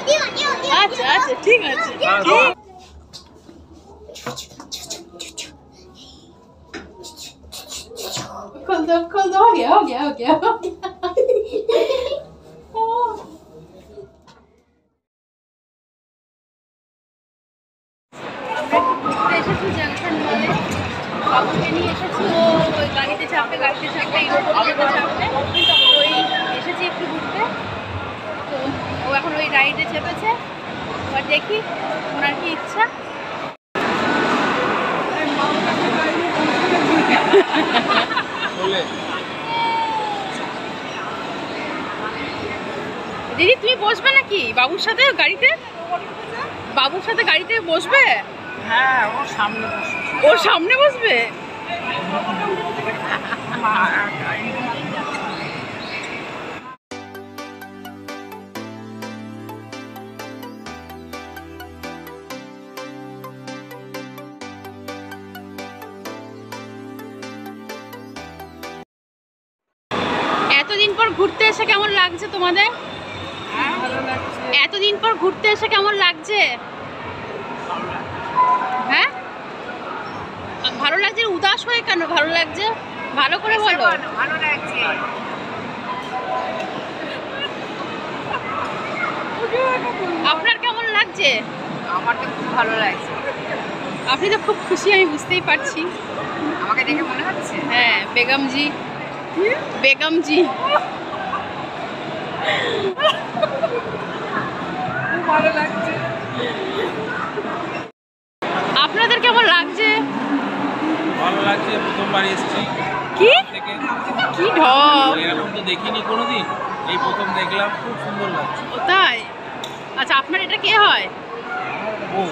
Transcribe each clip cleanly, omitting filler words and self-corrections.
अच्छा अच्छा ठीक है खोल दो हो गया जंक्शन मॉले বাবুকে নিয়ে এসেছি ও ওই গাড়িতে চাপবে ওই এসেছি একটু ঘুরতে তো ও এখন ওই রাইডে চেপেছে এবার দেখি ওনার কি ইচ্ছা দিদি তুমি বসবে নাকি বাবুর সাথে গাড়িতে বসবে হ্যাঁ ওর সামনে বসবে এতদিন পর ঘুরতে এসে কেমন লাগছে তোমাদের? এতদিন পর ঘুরতে এসে কেমন লাগছে? হ্যাঁ ভালো লাগছে। উদাস হয়ে কেন ভালো লাগছে? ভালো করে বলো। ভালো লাগছে। আপনার কেমন লাগছে? আমার তো খুব ভালো লাগছে। আপনি তো খুব খুশি আমি বুঝতেই পারছি। আমাকে দেখে মনে হচ্ছে? হ্যাঁ বেগমজি ভালো লাগছে। আপনাদের কেমন লাগছে? ভালো লাগছে। প্রথমবার এসেছি। কি ঢপ! এরকম তো দেখিনি কোনোদিন, এই প্রথম দেখলাম, খুব সুন্দর লাগছে। তাই? আচ্ছা আপনার এটা কে হয়? বউ।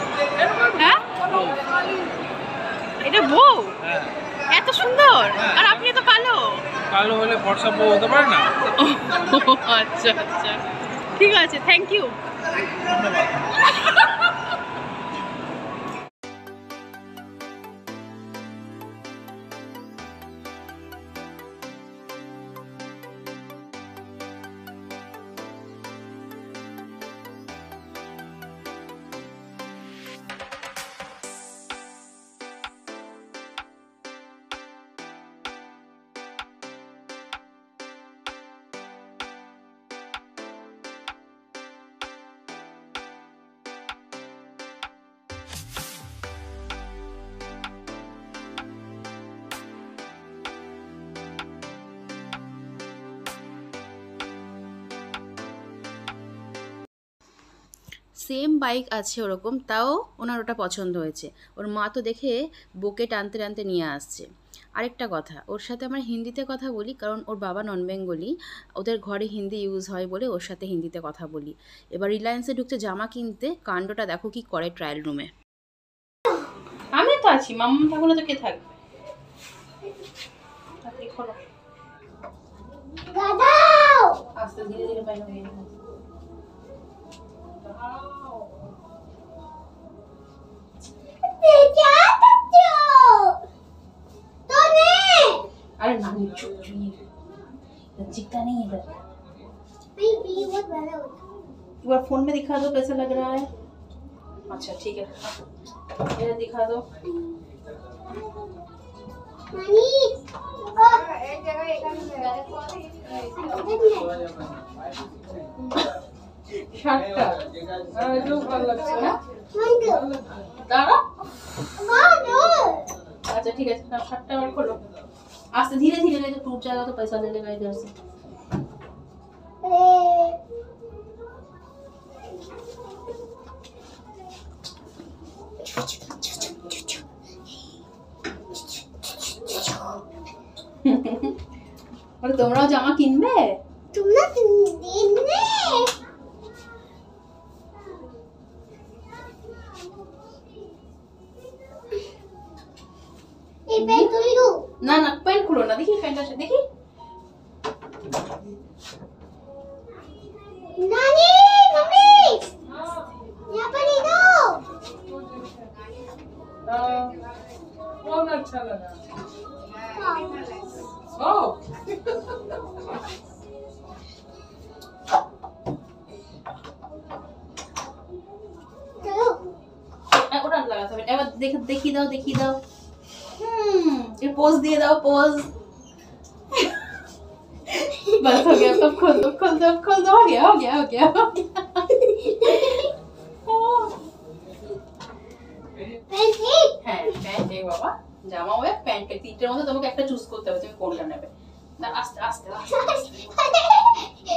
হ্যাঁ এটা বউ? হ্যাঁ। এত সুন্দর আর আপনি তো কালো হলে ফর্সা বউ হতে পারে না? আচ্ছা আচ্ছা ঠিক আছে থ্যাংক ইউ। ধন্যবাদ। সেম বাইক আছে ওরকম, তাও ওনার ওটা পছন্দ হয়েছে। ওর মা তো দেখে বউকে টানতে টানতে নিয়ে আসছে। আরেকটা কথা, ওর সাথে আমরা হিন্দিতে কথা বলি কারণ ওর বাবা নন বেঙ্গলি, ওদের ঘরে হিন্দি ইউজ হয় বলে ওর সাথে হিন্দিতে কথা বলি। এবার রিলায়েন্সে ঢুকছে জামা কিনতে, কাণ্ডটা দেখো কি করে ট্রায়াল রুমে। আমি তো আছি, মাম্মা থাকবো না তো কে থাকবে? আস্তে ধীরে ধীরে বাইরে হয়ে যাবে। अरे नानी चुप चिकता नहीं इधर। एक बार फोन में दिखा दो कैसा लग रहा है। अच्छा ठीक है ये दिखा दो। শার্টটা এটাও ভালো লাগছে না? দাঁড়া अच्छा ठीक है শার্টটা আবার খোলো आस्ते धीरे धीरे नहीं तो टूट जाएगा तो पैसा ले लेगा इधर से। और তোমরাও জামা কিনবে? তোমরা কিনবে? এই প্যান্ট খুলে দাও। না না প্যান্ট খুলো না, দেখি প্যান্টটা দেখি। नानी मम्मी यहाँ पर ही दो। कौन अच्छा लगा? देखी दाओ ये पोज दिए दाओ पोज बस हो गया अब खोल दो हो गया হ্যাঁ প্যান্ট এই বাবা জামা হবে প্যান্ট তিনটের মধ্যে তোমাকে একটা চুজ করতে হবে তুমি কোনটা নেবে না আস্তে আস্তে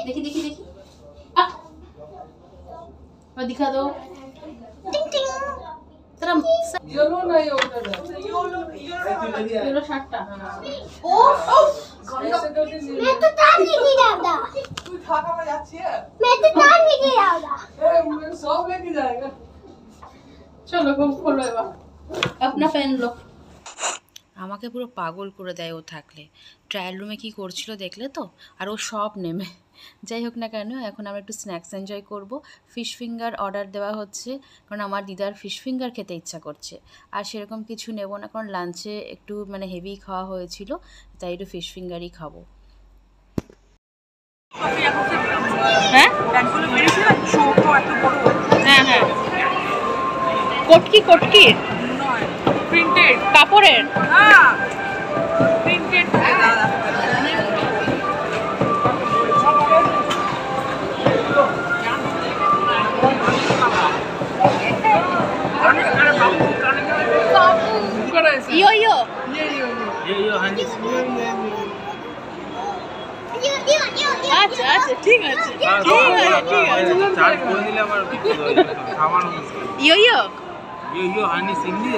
দেখি और दिखा दो टिंग टिंग तेरा येलो नहीं होता था येलो शर्ट टा ओ ऐसे करके मैं तो तार नहीं डालता तू ठाका में जाती है मैं तो तार नहीं डालता मैं सब लेके जाएगा চলো খোলো এবার अपना पहन लो আমাকে পুরো পাগল করে দেয় ও থাকলে ট্রায়াল রুমে কি করছিল দেখলে তো আর ও সব নেমে যাই হোক না কেন এখন আমরা একটু স্ন্যাক্স এনজয় করব ফিশ ফিঙ্গার অর্ডার দেওয়া হচ্ছে কারণ আমার দিদার ফিশ ফিঙ্গার খেতে ইচ্ছা করছে আর সেরকম কিছু নেব না কারণ লাঞ্চে একটু মানে হেভি খাওয়া হয়েছিল তাই একটু ফিশ ফিঙ্গারই খাবো হ্যাঁ হ্যাঁ কটকি प्रिंटेड কাপড়ের हाँ प्रिंटेड दादा ইয়ো ये हानी আচ্ছা ঠিক আছে চার্জ করে দিলে আবার খাওয়ানো মুশকিল ইয়ো ইয়ো হানি সিংলি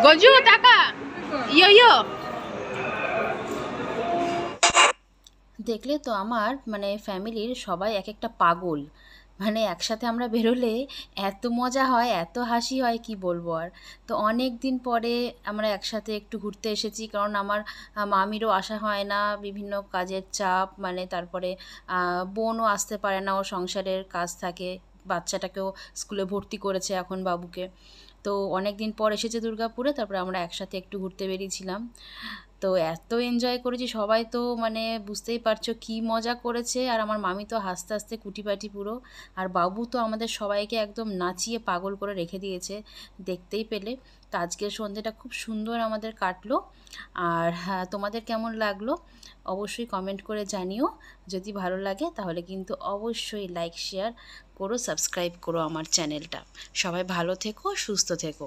গজু টাকা ইয়ো দেখলে তো আমার মানে ফ্যামিলির সবাই এক একটা পাগল মানে একসাথে আমরা বেরোলে এত মজা হয় এত হাসি হয় কি বলবো আর তো অনেক দিন পরে আমরা একসাথে একটু ঘুরতে এসেছি কারণ আমার মামিরও আসা হয় না বিভিন্ন কাজের চাপ মানে তারপরে বোনও আসতে পারে না ও সংসারের কাজ থাকে বাচ্চাটাকেও স্কুলে ভর্তি করেছে এখন বাবুকে তো অনেক দিন পর এসেছে দুর্গাপুরে তারপরে আমরা একসাথে একটু ঘুরতে বেরিয়েছিলাম তো এত এনজয় করেছি সবাই তো মানে বুঝতেই পারছো কি মজা করেছে আর আমার মামি তো হাসতে হাসতে কুটিপাটি পুরো আর বাবু তো আমাদের সবাইকে একদম নাচিয়ে পাগল করে রেখে দিয়েছে দেখতেই পেলে তো আজকের সন্ধ্যেটা খুব সুন্দর আমাদের কাটলো আর হ্যাঁ তোমাদের কেমন লাগলো অবশ্যই কমেন্ট করে জানিও যদি ভালো লাগে তাহলে কিন্তু অবশ্যই লাইক শেয়ার করো সাবস্ক্রাইব করো আমার চ্যানেলটা সবাই ভালো থেকো সুস্থ থেকো